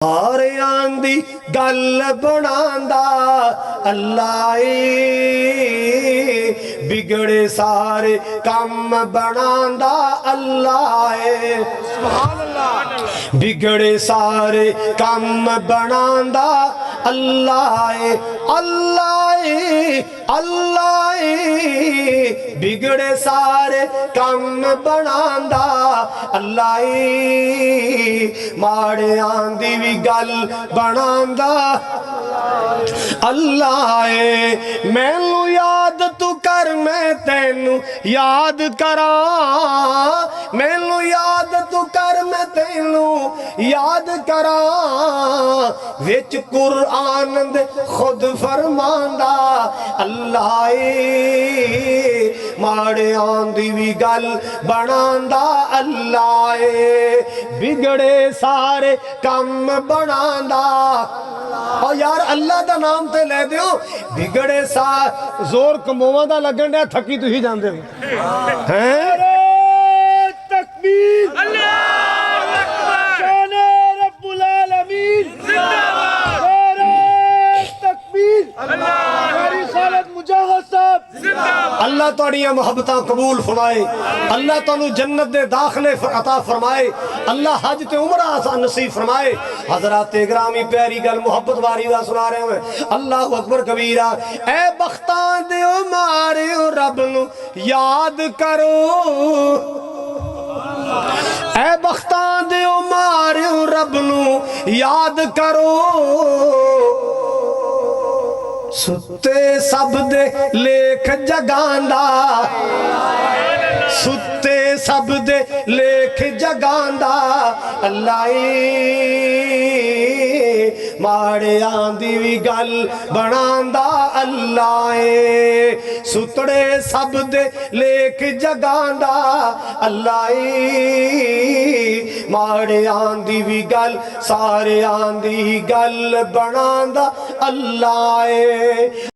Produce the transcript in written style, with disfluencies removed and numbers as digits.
सारियां दी गल बनांदा अल्लाह ए, बिगड़े सारे कम बनांदा अल्लाह ए, सुभान अल्लाह। बिगड़े सारे कम बनांदा अल्लाह ए, अल्लाह ए, अल्लाह ए, बिगड़े सारे कम बनांदा अल्लाह ए, माड़े आंदी भी गल बनांदा अल्लाह ए। मैनू याद तू कर मैं तेनू याद करा, मैनू याद तू कर मैं तेनू याद करा, विच कुरान दे खुद फरमांदा अल्लाह ए, माड़े आंदी भी गल बनांदा अल्लाह ए, बिगड़े सारे कम बनांदा। और यार अल्लाह दा नाम ते ले दियो, बिगड़े सा जोर कमोवा दा लगन डा थकी तुसी जांदे हो हैं। तकबीर अल्लाह अकबर, शान रब्बुल आलमीन जिंदाबाद, नारे तकबीर अल्लाह, मेरी खालिद मुजाहिद साहब जिंदाबाद। अल्लाह तुहाडियां मोहब्बतां कबूल फरमाए, अल्लाह तुहानू जन्नत दे दाखले अता फरमाए, अल्लाह हज ते उमरा आसान नसीब फरमाए। हजरत इकरामी प्यारी गल मुहब्बत वारी दा सुना रहे हैं। अल्लाह अकबर कबीरा। ए बख्तां दिओ मारियो रब नू याद करो, ए बख्तां दिओ मारियो रब नू याद करो, सुते सब दे लेख जगांदा, सुते सब दे लेख जगांदा अल्लाह ए, माड़े आंदी भी गल बनांदा अल्लाह ए, सुतड़े सब दे लेख जगांदा अल्लाह ए, माड़े आंदी भी गल सारे आंदी गल बनांदा अल्लाह ए।